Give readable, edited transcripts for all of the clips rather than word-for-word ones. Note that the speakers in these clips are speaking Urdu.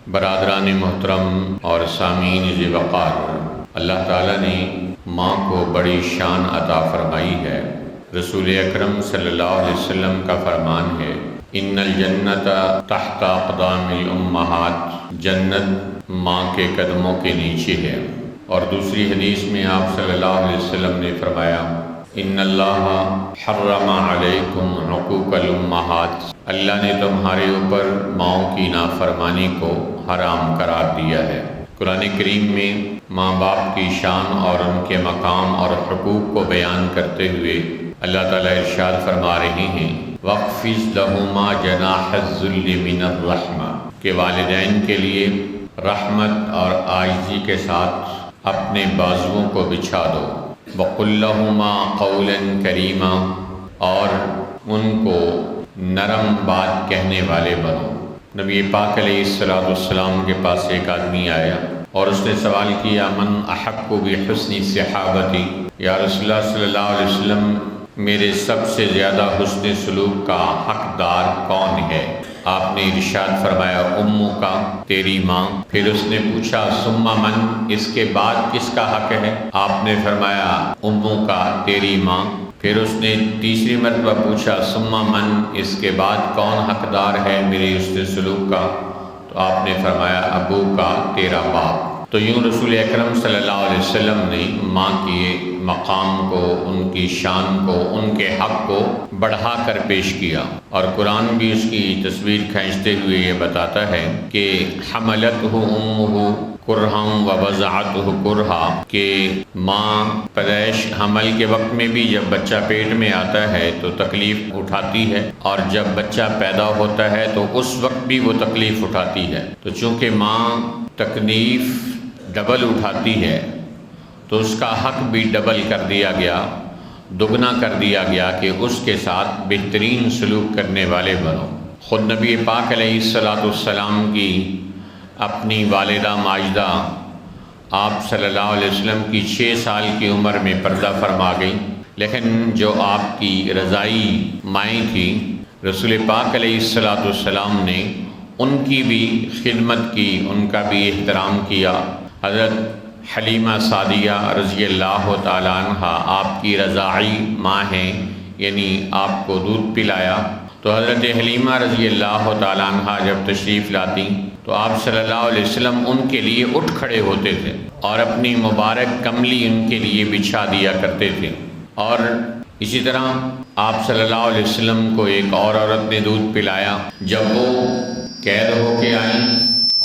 برادران محترم اور سامعین ذی وقار، اللہ تعالیٰ نے ماں کو بڑی شان عطا فرمائی ہے۔ رسول اکرم صلی اللہ علیہ وسلم کا فرمان ہے، ان الجنت تحت اقدام الامہات، جنت ماں کے قدموں کے نیچے ہے۔ اور دوسری حدیث میں آپ صلی اللہ علیہ وسلم نے فرمایا، ان اللہ حرم علیکم عقوق الامہات، اللہ نے تمہارے اوپر ماؤں کی نافرمانی کو حرام قرار دیا ہے۔ قرآن کریم میں ماں باپ کی شان اور ان کے مقام اور حقوق کو بیان کرتے ہوئے اللہ تعالیٰ ارشاد فرما رہے ہیں، وَاخْفِضْ لَهُمَا جَنَاحَ الذُّلِّ مِنَ الرَّحْمَةِ، کہ والدین کے لیے رحمت اور عاجزی کے ساتھ اپنے بازوؤں کو بچھا دو، وَقُلْ لَهُمَا قَوْلًا كَرِيمًا، اور ان کو نرم بات کہنے والے بنو۔ نبی پاک علیہ السلام کے پاس ایک آدمی آیا اور اس نے سوال کیا، من احق بحسن صحابتی، یا رسول اللہ صلی اللہ علیہ وسلم میرے سب سے زیادہ حسن سلوک کا حقدار کون ہے؟ آپ نے ارشاد فرمایا، امو کا، تیری ماں۔ پھر اس نے پوچھا، ثم من، اس کے بعد کس کا حق ہے؟ آپ نے فرمایا، امو کا، تیری ماں۔ پھر اس نے تیسری مرتبہ پوچھا، ثم من، اس کے بعد کون حقدار ہے میرے حسن سلوک کا؟ تو آپ نے فرمایا، ابو کا، تیرا باپ۔ تو یوں رسول اکرم صلی اللہ علیہ وسلم نے ماں کے مقام کو، ان کی شان کو، ان کے حق کو بڑھا کر پیش کیا۔ اور قرآن بھی اس کی تصویر کھینچتے ہوئے یہ بتاتا ہے کہ حملتہ امہ کرہا ووضعتہ کرہا، کہ ماں پیدائش حمل کے وقت میں بھی جب بچہ پیٹ میں آتا ہے تو تکلیف اٹھاتی ہے، اور جب بچہ پیدا ہوتا ہے تو اس وقت بھی وہ تکلیف اٹھاتی ہے۔ تو چونکہ ماں تکلیف ڈبل اٹھاتی ہے تو اس کا حق بھی ڈبل کر دیا گیا، دگنا کر دیا گیا، کہ اس کے ساتھ بہترین سلوک کرنے والے بنو۔ خود نبی پاک علیہ السلام کی اپنی والدہ ماجدہ آپ صلی اللہ علیہ وسلم کی 6 سال کی عمر میں پردہ فرما گئی، لیکن جو آپ کی رضائی مائیں تھیں، رسول پاک علیہ السلام نے ان کی بھی خدمت کی، ان کا بھی احترام کیا۔ حضرت حلیمہ سعدیہ رضی اللہ تعالیٰ عنہ آپ کی رضاعی ماں ہیں، یعنی آپ کو دودھ پلایا۔ تو حضرت حلیمہ رضی اللہ تعالیٰ عنہ جب تشریف لاتی تو آپ صلی اللہ علیہ وسلم ان کے لیے اٹھ کھڑے ہوتے تھے اور اپنی مبارک کملی ان کے لیے بچھا دیا کرتے تھے۔ اور اسی طرح آپ صلی اللہ علیہ وسلم کو ایک اور عورت نے دودھ پلایا، جب وہ قید ہو کے آئیں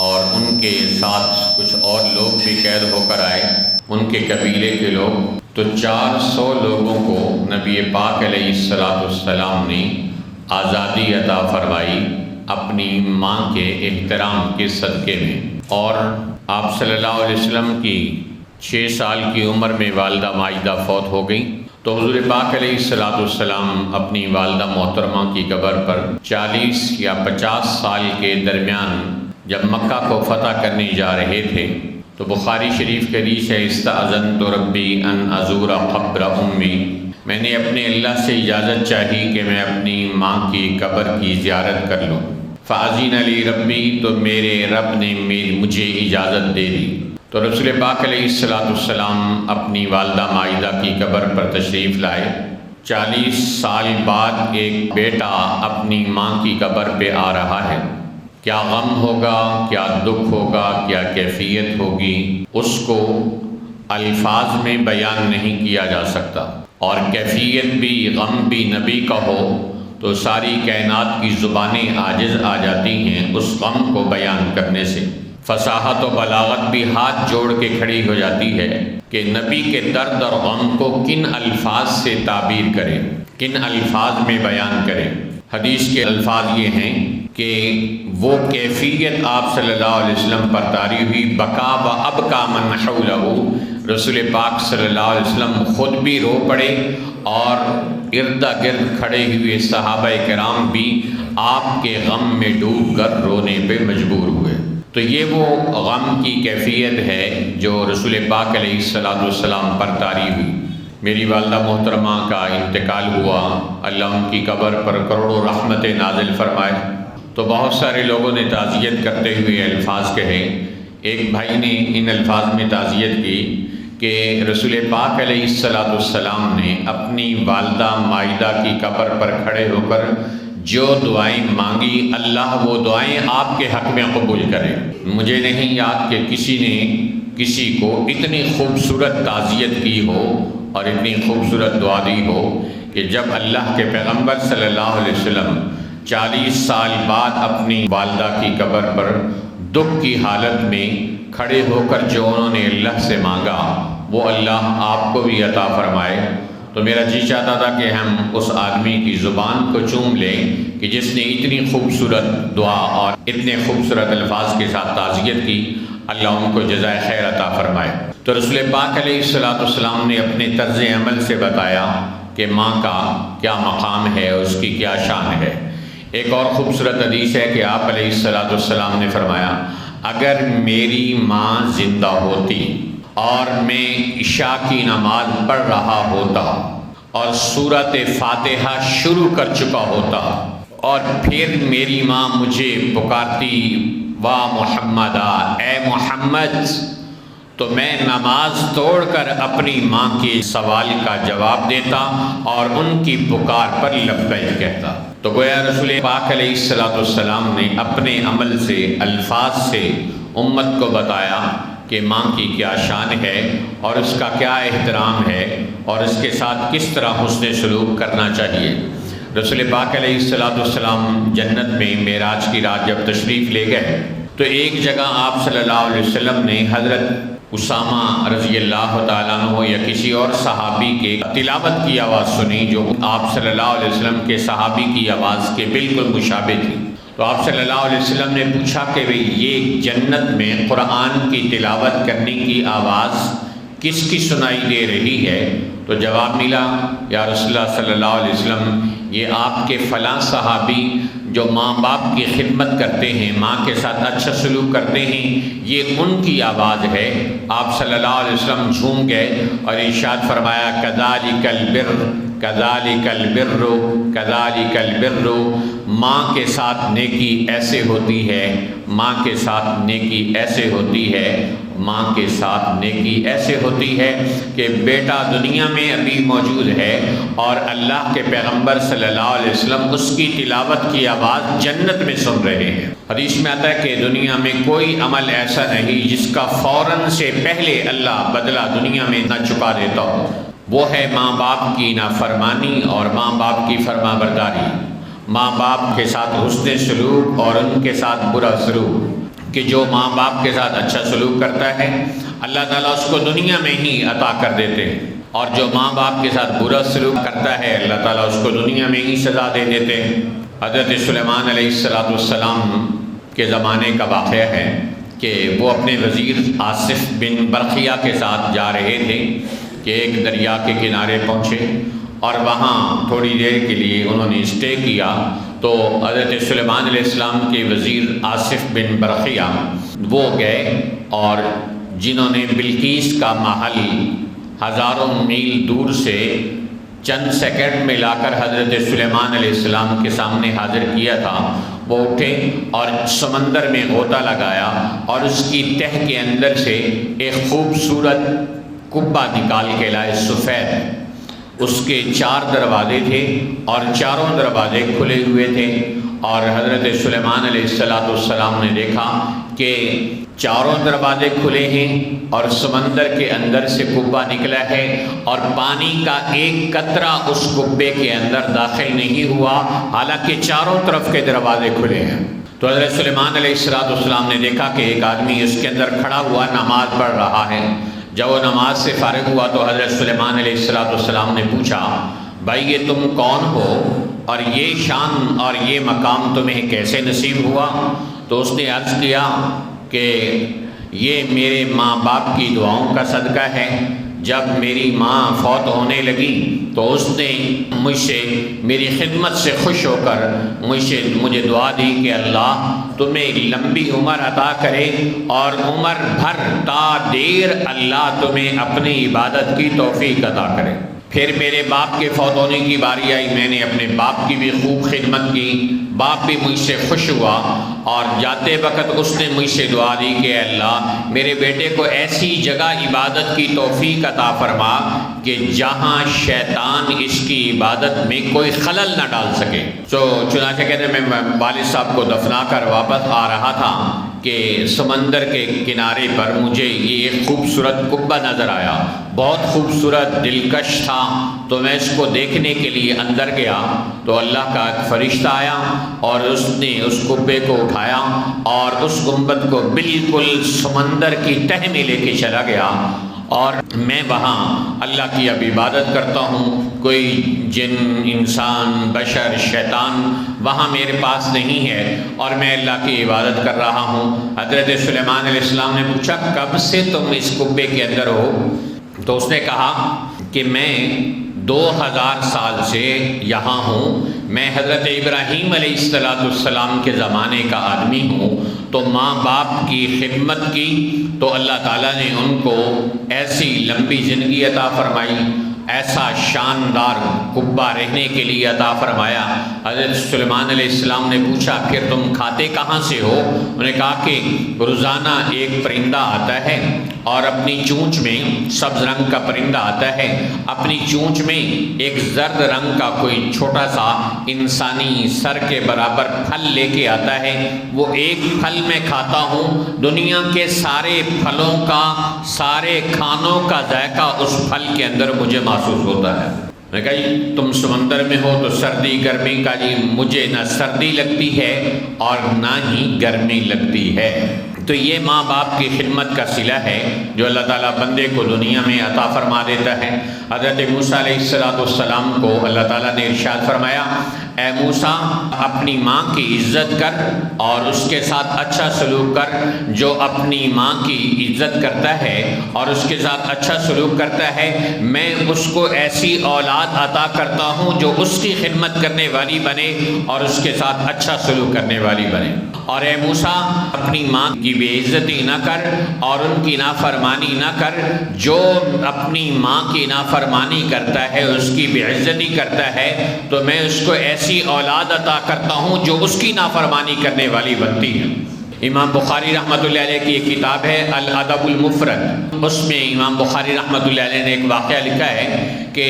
اور ان کے ساتھ کچھ اور لوگ بھی قید ہو کر آئے، ان کے قبیلے کے لوگ، تو 400 لوگوں کو نبی پاک علیہ السلام نے آزادی عطا فرمائی اپنی ماں کے احترام کے صدقے میں۔ اور آپ صلی اللہ علیہ وسلم کی 6 سال کی عمر میں والدہ ماجدہ فوت ہو گئی، تو حضور پاک علیہ السلام اپنی والدہ محترمہ کی قبر پر 40 یا 50 سال کے درمیان جب مکہ کو فتح کرنے جا رہے تھے، تو بخاری شریف کے حدیث ہے، استأذنت ربی ان ازور قبر امی، میں نے اپنے اللہ سے اجازت چاہی کہ میں اپنی ماں کی قبر کی زیارت کر لوں۔ فأذن لی ربی، تو میرے رب نے مجھے اجازت دے دی۔ تو رسول پاک علیہ السلام اپنی والدہ ماجدہ کی قبر پر تشریف لائے۔ 40 سال بعد ایک بیٹا اپنی ماں کی قبر پہ آ رہا ہے، کیا غم ہوگا، کیا دکھ ہوگا، کیا کیفیت ہوگی، اس کو الفاظ میں بیان نہیں کیا جا سکتا۔ اور کیفیت بھی، غم بھی نبی کا ہو تو ساری کائنات کی زبانیں عاجز آ جاتی ہیں اس غم کو بیان کرنے سے۔ فصاحت و بلاغت بھی ہاتھ جوڑ کے کھڑی ہو جاتی ہے کہ نبی کے درد اور غم کو کن الفاظ سے تعبیر کرے، کن الفاظ میں بیان کرے۔ حدیث کے الفاظ یہ ہیں کہ وہ کیفیت آپ صلی اللہ علیہ وسلم پر طاری ہوئی، بکا و ابکا من حولہ، رسول پاک صلی اللہ علیہ وسلم خود بھی رو پڑے اور ارد گرد کھڑے ہوئے صحابہ کرام بھی آپ کے غم میں ڈوب کر رونے پہ مجبور ہوئے۔ تو یہ وہ غم کی کیفیت ہے جو رسول پاک علیہ السلام پر طاری ہوئی۔ میری والدہ محترمہ کا انتقال ہوا، اللہ ان کی قبر پر کروڑوں رحمتیں نازل فرمائے۔ تو بہت سارے لوگوں نے تعزیت کرتے ہوئے الفاظ کہے۔ ایک بھائی نے ان الفاظ میں تعزیت کی کہ رسول پاک علیہ السلام نے اپنی والدہ مائدہ کی قبر پر کھڑے ہو کر جو دعائیں مانگی، اللہ وہ دعائیں آپ کے حق میں قبول کرے۔ مجھے نہیں یاد کہ کسی نے کسی کو اتنی خوبصورت تعزیت کی ہو اور اتنی خوبصورت دعا دی ہو کہ جب اللہ کے پیغمبر صلی اللہ علیہ وسلم 40 سال بعد اپنی والدہ کی قبر پر دکھ کی حالت میں کھڑے ہو کر جو انہوں نے اللہ سے مانگا وہ اللہ آپ کو بھی عطا فرمائے، تو میرا جی چاہتا تھا کہ ہم اس آدمی کی زبان کو چوم لیں کہ جس نے اتنی خوبصورت دعا اور اتنے خوبصورت الفاظ کے ساتھ تعزیت کی، اللہ ان کو جزائے خیر عطا فرمائے۔ تو رسول پاک علیہ السلام نے اپنے طرز عمل سے بتایا کہ ماں کا کیا مقام ہے، اس کی کیا شان ہے۔ ایک اور خوبصورت حدیث ہے کہ آپ علیہ السلام نے فرمایا، اگر میری ماں زندہ ہوتی اور میں عشاء کی نماز پڑھ رہا ہوتا اور سورۃ فاتحہ شروع کر چکا ہوتا اور پھر میری ماں مجھے پکارتی وا محمدہ، اے محمد، تو میں نماز توڑ کر اپنی ماں کے سوال کا جواب دیتا اور ان کی پکار پر لبیک کہتا۔ تو گویا رسول پاک علیہ السلام نے اپنے عمل سے، الفاظ سے امت کو بتایا کہ ماں کی کیا شان ہے اور اس کا کیا احترام ہے اور اس کے ساتھ کس طرح حسن سلوک کرنا چاہیے۔ رسول پاک علیہ السلام جنت میں معراج کی رات جب تشریف لے گئے تو ایک جگہ آپ صلی اللہ علیہ وسلم نے حضرت اسامہ رضی اللہ تعالیٰ عنہ یا کسی اور صحابی کے تلاوت کی آواز سنی جو آپ صلی اللہ علیہ وسلم کے صحابی کی آواز کے بالکل مشابہ تھی۔ تو آپ صلی اللہ علیہ وسلم نے پوچھا کہ یہ جنت میں قرآن کی تلاوت کرنے کی آواز کس کی سنائی دے رہی ہے؟ تو جواب ملا، یا رسول اللہ صلی اللہ علیہ وسلم، یہ آپ کے فلاں صحابی جو ماں باپ کی خدمت کرتے ہیں، ماں کے ساتھ اچھا سلوک کرتے ہیں، یہ ان کی آواز ہے۔ آپ صلی اللہ علیہ وسلم جھوم گئے اور ارشاد فرمایا، کذالک البر، کذالک البر، کذالک البر، ماں کے ساتھ نیکی ایسے ہوتی ہے، ماں کے ساتھ نیکی ایسے ہوتی ہے، ماں کے ساتھ نیکی ایسے ہوتی ہے کہ بیٹا دنیا میں ابھی موجود ہے اور اللہ کے پیغمبر صلی اللہ علیہ وسلم اس کی تلاوت کی آواز جنت میں سن رہے ہیں۔ حدیث میں آتا ہے کہ دنیا میں کوئی عمل ایسا نہیں جس کا فوراً سے پہلے اللہ بدلہ دنیا میں نہ چکا دیتا ہو، وہ ہے ماں باپ کی نافرمانی اور ماں باپ کی فرما برداری، ماں باپ کے ساتھ حسن سلوک اور ان کے ساتھ برا سلوک، کہ جو ماں باپ کے ساتھ اچھا سلوک کرتا ہے اللہ تعالیٰ اس کو دنیا میں ہی عطا کر دیتے ہیں، اور جو ماں باپ کے ساتھ برا سلوک کرتا ہے اللہ تعالیٰ اس کو دنیا میں ہی سزا دے دیتے ہیں۔ حضرت سلیمان علیہ السلام کے زمانے کا واقعہ ہے کہ وہ اپنے وزیر آصف بن برقیہ کے ساتھ جا رہے تھے کہ ایک دریا کے کنارے پہنچے اور وہاں تھوڑی دیر کے لیے انہوں نے اسٹے کیا۔ تو حضرت سلیمان علیہ السلام کے وزیر آصف بن برقیہ وہ گئے اور جنہوں نے بلقیس کا محل ہزاروں میل دور سے چند سیکنڈ میں لا کر حضرت سلیمان علیہ السلام کے سامنے حاضر کیا تھا، وہ اٹھے اور سمندر میں غوطہ لگایا اور اس کی تہ کے اندر سے ایک خوبصورت کبہ نکال کے لائے، سفید۔ اس کے 4 دروازے تھے اور چاروں دروازے کھلے ہوئے تھے، اور حضرت سلیمان علیہ السلام نے دیکھا کہ چاروں دروازے کھلے ہیں اور سمندر کے اندر سے کبہ نکلا ہے اور پانی کا ایک قطرہ اس کبے کے اندر داخل نہیں ہوا، حالانکہ چاروں طرف کے دروازے کھلے ہیں۔ تو حضرت سلیمان علیہ السلام نے دیکھا کہ ایک آدمی اس کے اندر کھڑا ہوا نماز پڑھ رہا ہے۔ جب وہ نماز سے فارغ ہوا تو حضرت سلیمان علیہ السلام نے پوچھا، بھائی یہ تم کون ہو اور یہ شان اور یہ مقام تمہیں کیسے نصیب ہوا؟ تو اس نے عرض کیا کہ یہ میرے ماں باپ کی دعاؤں کا صدقہ ہے۔ جب میری ماں فوت ہونے لگی تو اس نے مجھ سے میری خدمت سے خوش ہو کر مجھے دعا دی کہ اللہ تمہیں لمبی عمر عطا کرے اور عمر بھر تا دیر اللہ تمہیں اپنی عبادت کی توفیق عطا کرے۔ پھر میرے باپ کے فوت ہونے کی باری آئی، میں نے اپنے باپ کی بھی خوب خدمت کی، باپ بھی مجھ سے خوش ہوا، اور جاتے وقت اس نے مجھ سے دعا دی کہ اے اللہ میرے بیٹے کو ایسی جگہ عبادت کی توفیق عطا فرما کہ جہاں شیطان اس کی عبادت میں کوئی خلل نہ ڈال سکے۔ تو چنانچہ کہتے ہیں میں والد صاحب کو دفنا کر واپس آ رہا تھا کہ سمندر کے کنارے پر مجھے یہ ایک خوبصورت قبہ نظر آیا، بہت خوبصورت دلکش تھا، تو میں اس کو دیکھنے کے لیے اندر گیا تو اللہ کا ایک فرشتہ آیا اور اس نے اس قبے کو اٹھایا اور اس گنبد کو بالکل سمندر کی تہ میں لے کے چلا گیا، اور میں وہاں اللہ کی اب عبادت کرتا ہوں، کوئی جن انسان بشر شیطان وہاں میرے پاس نہیں ہے، اور میں اللہ کی عبادت کر رہا ہوں۔ حضرت سلیمان علیہ السلام نے پوچھا کب سے تم اس قبے کے اندر ہو؟ تو اس نے کہا کہ میں 2000 سال سے یہاں ہوں، میں حضرت ابراہیم علیہ السلام کے زمانے کا آدمی ہوں، تو ماں باپ کی خدمت کی تو اللہ تعالیٰ نے ان کو ایسی لمبی زندگی عطا فرمائی، ایسا شاندار قبہ رہنے کے لیے عطا فرمایا۔ حضرت سلیمان علیہ السلام نے پوچھا پھر تم کھاتے کہاں سے ہو؟ انہوں نے کہا کہ روزانہ ایک پرندہ آتا ہے اور اپنی چونچ میں، سبز رنگ کا پرندہ آتا ہے، اپنی چونچ میں ایک زرد رنگ کا کوئی چھوٹا سا انسانی سر کے برابر پھل لے کے آتا ہے، وہ ایک پھل میں کھاتا ہوں، دنیا کے سارے پھلوں کا، سارے کھانوں کا ذائقہ اس پھل کے اندر مجھے محسوس ہوتا ہے۔ میں کہا جی تم سمندر میں ہو تو سردی گرمی کا، جی مجھے نہ سردی لگتی ہے اور نہ ہی گرمی لگتی ہے۔ تو یہ ماں باپ کی خدمت کا صلہ ہے جو اللہ تعالیٰ بندے کو دنیا میں عطا فرما دیتا ہے۔ حضرت موسیٰ علیہ السلام کو اللہ تعالیٰ نے ارشاد فرمایا اے موسیٰ اپنی ماں کی عزت کر اور اس کے ساتھ اچھا سلوک کر، جو اپنی ماں کی عزت کرتا ہے اور اس کے ساتھ اچھا سلوک کرتا ہے میں اس کو ایسی اولاد عطا کرتا ہوں جو اس کی خدمت کرنے والی بنے اور اس کے ساتھ اچھا سلوک کرنے والی بنے۔ اور اے موسیٰ اپنی ماں کی بے عزتی نہ کر اور ان کی نافرمانی نہ کر، جو اپنی ماں کی نافرمانی کرتا ہے، اس کی بے عزتی کرتا ہے، تو میں اس کو ایسی اولاد عطا کرتا ہوں جو اس کی نافرمانی کرنے والی بنتی ہے۔ امام بخاری رحمۃ اللہ علیہ کی ایک کتاب ہے الادب المفرد، اس میں امام بخاری رحمۃ اللہ علیہ نے ایک واقعہ لکھا ہے کہ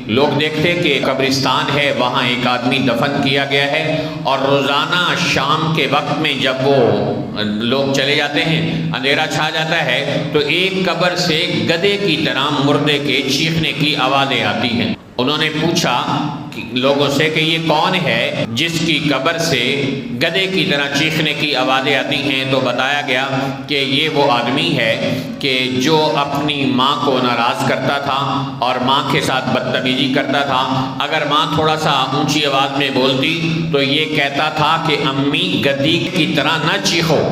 لوگ دیکھتے کہ قبرستان ہے، وہاں ایک آدمی دفن کیا گیا ہے، اور روزانہ شام کے وقت میں جب وہ لوگ چلے جاتے ہیں، اندھیرا چھا جاتا ہے، تو ایک قبر سے گدھے کی طرح مردے کے چیخنے کی آوازیں آتی ہیں۔ انہوں نے پوچھا لوگوں سے کہ یہ کون ہے جس کی قبر سے گدھے کی طرح چیخنے کی آوازیں آتی ہیں، تو بتایا گیا کہ یہ وہ آدمی ہے کہ جو اپنی ماں کو ناراض کرتا تھا اور ماں کے ساتھ بدتمیزی کرتا تھا۔ اگر ماں تھوڑا سا اونچی آواز میں بولتی تو یہ کہتا تھا کہ امی گدھی کی طرح نہ چیخو،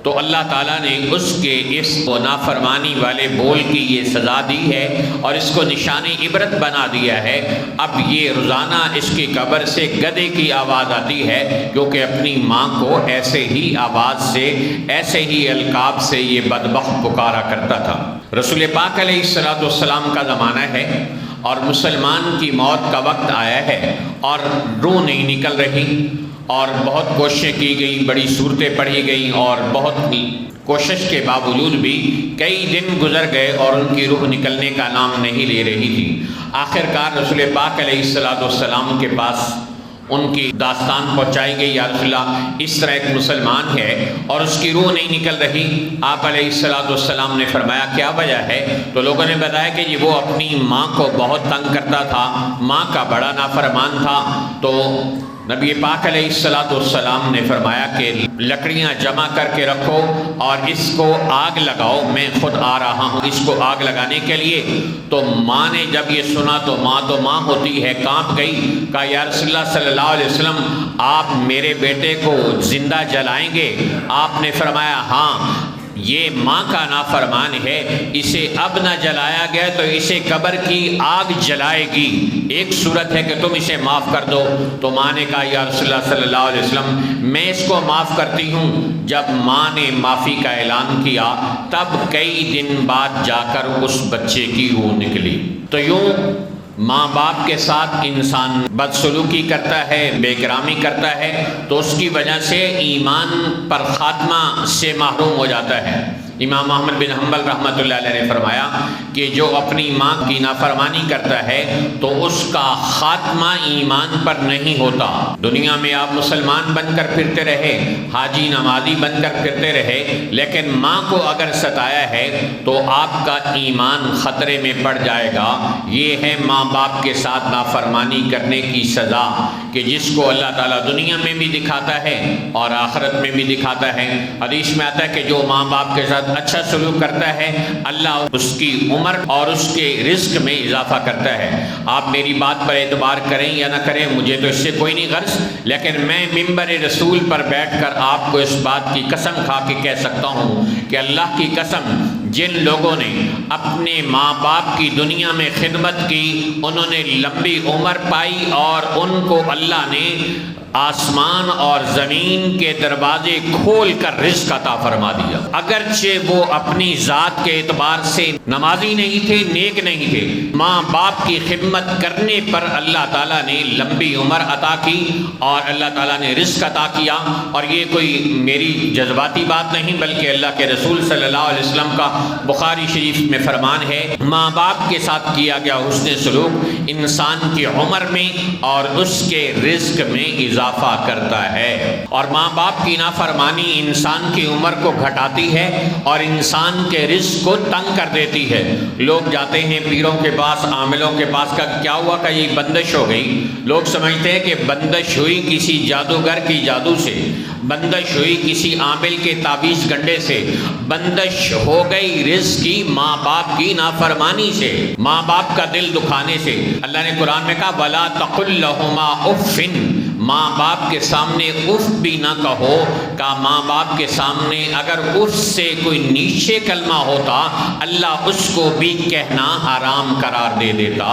تو اللہ تعالیٰ نے اس کے اس نافرمانی والے بول کی یہ سزا دی ہے اور اس کو نشان عبرت بنا دیا ہے۔ اب یہ روزانہ اس کی قبر سے گدھے کی آواز آتی ہے، کیونکہ اپنی ماں کو ایسے ہی آواز سے، ایسے ہی القاب سے یہ بدبخت پکارا کرتا تھا۔ رسول پاک علیہ السلام کا زمانہ ہے اور مسلمان کی موت کا وقت آیا ہے اور روح نہیں نکل رہی، اور بہت کوششیں کی گئی، بڑی صورتیں پڑھی گئیں، اور بہت کوشش کے باوجود بھی کئی دن گزر گئے اور ان کی روح نکلنے کا نام نہیں لے رہی تھی۔ آخر کار رسول پاک علیہ السلام کے پاس ان کی داستان پہنچائی گئی، یا رسول اللہ اس طرح ایک مسلمان ہے اور اس کی روح نہیں نکل رہی۔ آپ علیہ السلام نے فرمایا کیا وجہ ہے؟ تو لوگوں نے بتایا کہ یہ وہ اپنی ماں کو بہت تنگ کرتا تھا، ماں کا بڑا نافرمان تھا۔ تو نبی پاک علیہ السلام نے فرمایا کہ لکڑیاں جمع کر کے رکھو اور اس کو آگ لگاؤ، میں خود آ رہا ہوں اس کو آگ لگانے کے لیے۔ تو ماں نے جب یہ سنا تو ماں ہوتی ہے، کانپ گئی، کہا یا رسول اللہ صلی اللہ علیہ وسلم آپ میرے بیٹے کو زندہ جلائیں گے؟ آپ نے فرمایا ہاں، یہ ماں کا نافرمان ہے، اسے اب نہ جلایا گیا تو اسے قبر کی آگ جلائے گی، ایک صورت ہے کہ تم اسے معاف کر دو۔ تو ماں نے کہا یا رسول اللہ صلی اللہ علیہ وسلم میں اس کو معاف کرتی ہوں۔ جب ماں نے معافی کا اعلان کیا تب کئی دن بعد جا کر اس بچے کی روح نکلی۔ تو یوں ماں باپ کے ساتھ انسان بدسلوکی کرتا ہے، بے کرامی کرتا ہے، تو اس کی وجہ سے ایمان پر خاتمہ سے محروم ہو جاتا ہے۔ امام احمد بن حنبل رحمۃ اللہ علیہ نے فرمایا کہ جو اپنی ماں کی نافرمانی کرتا ہے تو اس کا خاتمہ ایمان پر نہیں ہوتا۔ دنیا میں آپ مسلمان بن کر پھرتے رہے، حاجی نمازی بن کر پھرتے رہے، لیکن ماں کو اگر ستایا ہے تو آپ کا ایمان خطرے میں پڑ جائے گا۔ یہ ہے ماں باپ کے ساتھ نافرمانی کرنے کی سزا، کہ جس کو اللہ تعالیٰ دنیا میں بھی دکھاتا ہے اور آخرت میں بھی دکھاتا ہے۔ حدیث میں آتا ہے کہ جو ماں باپ کے ساتھ اچھا سلوک کرتا ہے، اللہ اس کی عمر اور اس کے رزق میں اضافہ کرتا ہے۔ آپ میری بات پر اعتبار کریں یا نہ کریں، مجھے تو اس سے کوئی نہیں غرض، لیکن میں ممبر رسول پر بیٹھ کر آپ کو اس بات کی قسم کھا کے کہہ سکتا ہوں کہ اللہ کی قسم، جن لوگوں نے اپنے ماں باپ کی دنیا میں خدمت کی، انہوں نے لمبی عمر پائی اور ان کو اللہ نے آسمان اور زمین کے دروازے کھول کر رزق عطا فرما دیا۔ اگرچہ وہ اپنی ذات کے اعتبار سے نمازی نہیں تھے، نیک نہیں تھے، ماں باپ کی خدمت کرنے پر اللہ تعالیٰ نے لمبی عمر عطا کی اور اللہ تعالیٰ نے رزق عطا کیا۔ اور یہ کوئی میری جذباتی بات نہیں، بلکہ اللہ کے رسول صلی اللہ علیہ وسلم کا بخاری شریف میں فرمان ہے، ماں باپ کے ساتھ کیا گیا حسن سلوک انسان کی عمر میں اور اس کے رزق میں اضافہ کرتا ہے۔ اور ماں باپ کی نافرمانی انسان کی عمر کو گھٹاتی ہے اور انسان کے رزق کو تنگ کر دیتی ہے۔ لوگ جاتے ہیں پیروں کے پاس، عاملوں کے پاس، کا کیا ہوا کہ یہ بندش ہو گئی۔ لوگ سمجھتے ہیں کہ بندش ہوئی کسی جادوگر کی جادو سے، بندش ہوئی کسی عامل کے تعویذ گنڈے سے، بندش ہو گئی رزق کی ماں باپ کی نافرمانی سے، ماں باپ کا دل دکھانے سے۔ اللہ نے قرآن میں کہا وَلَا تَقُلْ لَهُمَا اُفٍّ، ماں باپ کے سامنے اف بھی نہ کہو۔ کہ ماں باپ کے سامنے اگر اف سے کوئی نیچے کلمہ ہوتا، اللہ اس کو بھی کہنا حرام قرار دے دیتا۔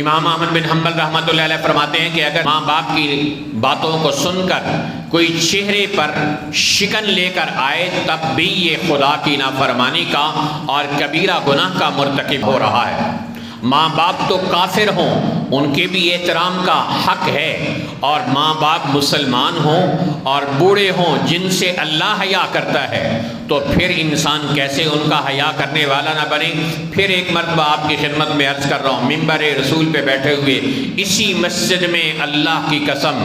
امام احمد بن حنبل رحمۃ اللہ علیہ فرماتے ہیں کہ اگر ماں باپ کی باتوں کو سن کر کوئی چہرے پر شکن لے کر آئے، تب بھی یہ خدا کی نافرمانی کا اور کبیرہ گناہ کا مرتکب ہو رہا ہے۔ ماں باپ تو کافر ہوں، ان کے بھی احترام کا حق ہے، اور ماں باپ مسلمان ہوں اور بوڑھے ہوں جن سے اللہ حیا کرتا ہے، تو پھر انسان کیسے ان کا حیا کرنے والا نہ بنے۔ پھر ایک مرتبہ آپ کی خدمت میں عرض کر رہا ہوں، ممبر رسول پہ بیٹھے ہوئے اسی مسجد میں اللہ کی قسم،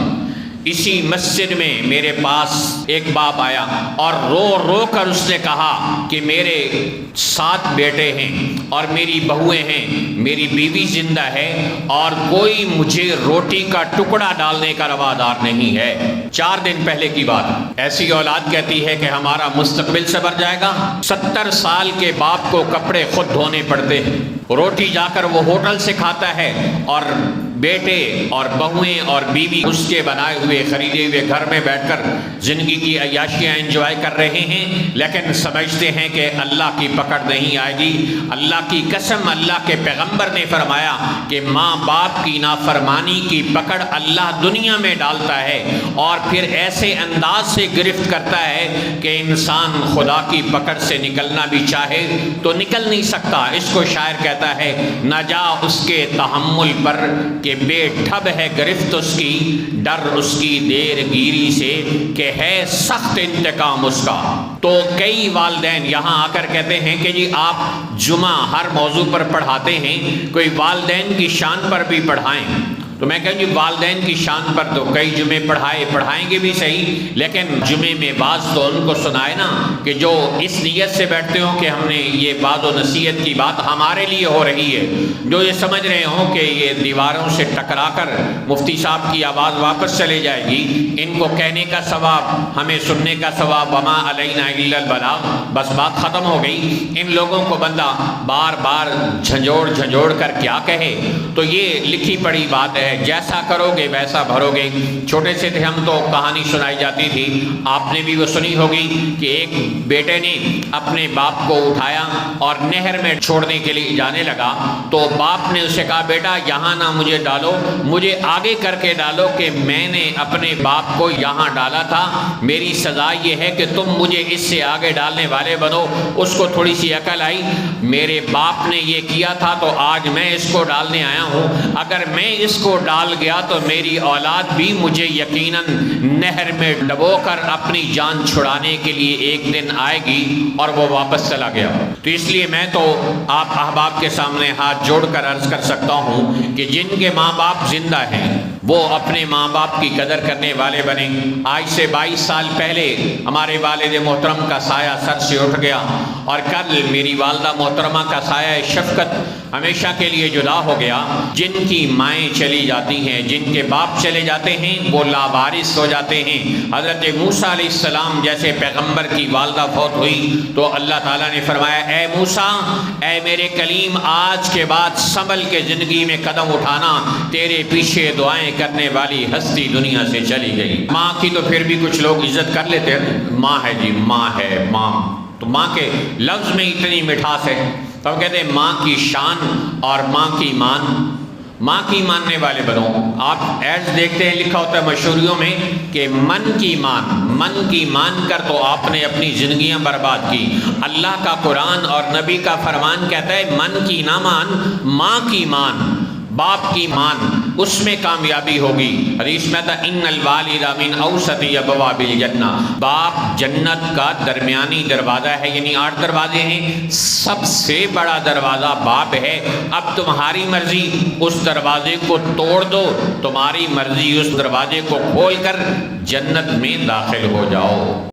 اسی مسجد میں میرے پاس ایک باپ آیا اور رو رو کر اس نے کہا کہ میرے 7 بیٹے ہیں اور میری بہویں ہیں، میری بیوی زندہ ہے اور کوئی مجھے روٹی کا ٹکڑا ڈالنے کا روادار نہیں ہے۔ 4 دن پہلے کی بات۔ ایسی اولاد کہتی ہے کہ ہمارا مستقبل سنور جائے گا۔ 70 سال کے باپ کو کپڑے خود دھونے پڑتے ہیں، روٹی جا کر وہ ہوٹل سے کھاتا ہے، اور بیٹے اور بہویں اور بیوی اس کے بنائے ہوئے خریدے ہوئے گھر میں بیٹھ کر زندگی کی عیاشیاں انجوائے کر رہے ہیں، لیکن سمجھتے ہیں کہ اللہ کی پکڑ نہیں آئے گی۔ اللہ کی قسم، اللہ کے پیغمبر نے فرمایا کہ ماں باپ کی نافرمانی کی پکڑ اللہ دنیا میں ڈالتا ہے اور پھر ایسے انداز سے گرفت کرتا ہے کہ انسان خدا کی پکڑ سے نکلنا بھی چاہے تو نکل نہیں سکتا۔ اس کو شاعر کہتا ہے، نہ جا اس کے تحمل پر کہ بے ٹھب ہے گرفت اس کی، ڈر اس کی دیر گیری سے کہ ہے سخت انتقام اس کا۔ تو کئی والدین یہاں آ کر کہتے ہیں کہ جی آپ جمعہ ہر موضوع پر پڑھاتے ہیں، کوئی والدین کی شان پر بھی پڑھائیں۔ تو میں کہوں گی والدین کی شان پر تو کئی جمعے پڑھائیں گے بھی صحیح، لیکن جمعے میں بعض تو ان کو سنائے نا، کہ جو اس نیت سے بیٹھتے ہوں کہ ہم نے یہ بعض و نصیحت کی بات ہمارے لیے ہو رہی ہے، جو یہ سمجھ رہے ہوں کہ یہ دیواروں سے ٹکرا کر مفتی صاحب کی آواز واپس چلے جائے گی، ان کو کہنے کا ثواب، ہمیں سننے کا ثواب، وما علینا الا البلاغ، بس بات ختم ہو گئی۔ ان لوگوں کو بندہ بار بار جھنجھوڑ کر کیا کہے؟ تو یہ لکھی پڑھی بات ہے ہے جیسا کرو گے ویسا بھرو گے۔ چھوٹے سے تھے ہم تو کہانی سنائی جاتی تھی، آپ نے بھی وہ سنی ہوگی کہ ایک بیٹے نے اپنے باپ کو اٹھایا اور نہر میں چھوڑنے کے لیے جانے لگا، تو باپ نے اسے کہا بیٹا یہاں نہ مجھے ڈالو، مجھے آگے کر کے ڈالو کہ میں نے اپنے باپ کو یہاں ڈالا تھا، میری سزا یہ ہے کہ تم مجھے اس سے آگے ڈالنے والے بنو۔ اس کو تھوڑی سی عقل آئی، میرے باپ نے یہ کیا تھا تو آج میں اس کو ڈالنے آیا ہوں، اگر میں اس کو ڈال گیا تو میری اولاد بھی مجھے یقیناً نہر میں ڈبو کر اپنی جان چھڑانے کے لیے ایک دن آئے گی، اور وہ واپس چلا گیا۔ تو اس لیے میں تو آپ احباب کے سامنے ہاتھ جوڑ کر عرض کر سکتا ہوں کہ جن کے ماں باپ زندہ ہیں وہ اپنے ماں باپ کی قدر کرنے والے بنیں۔ آج سے 22 سال پہلے ہمارے والد محترم کا سایہ سر سے اٹھ گیا، اور کل میری والدہ محترمہ کا سایہ شفقت ہمیشہ کے لیے جدا ہو گیا۔ جن کی مائیں چلی جاتی ہیں، جن کے باپ چلے جاتے ہیں، وہ لاوارث ہو جاتے ہیں۔ حضرت موسیٰ علیہ السلام جیسے پیغمبر کی والدہ فوت ہوئی تو اللہ تعالیٰ نے فرمایا اے موسیٰ، اے میرے کلیم، آج کے بعد سنبھل کے زندگی میں قدم اٹھانا، تیرے پیچھے دعائیں کرنے والی ہستی دنیا سے چلی گئی۔ ماں کی تو پھر بھی کچھ لوگ عزت کر لیتے ہیں، ماں ہے جی، ماں ہے، ماں، تو ماں کے لفظ میں اتنی مٹھاس ہے، تو ہم کہتے ہیں ماں کی شان اور ماں کی مان۔ ماں کی ماننے والے بنو۔ آپ ایڈز دیکھتے ہیں لکھا ہوتا ہے مشہوریوں میں کہ من کی مان کر تو آپ نے اپنی زندگیاں برباد کی۔ اللہ کا قرآن اور نبی کا فرمان کہتا ہے من کی نہ مان، ماں کی مان، باپ کی مان، اس میں کامیابی ہوگی۔ حدیث میں تھا ان الوالد من اوسط ابواب الجنہ، باپ جنت کا درمیانی دروازہ ہے، یعنی 8 دروازے ہیں، سب سے بڑا دروازہ باپ ہے۔ اب تمہاری مرضی اس دروازے کو توڑ دو، تمہاری مرضی اس دروازے کو کھول کر جنت میں داخل ہو جاؤ۔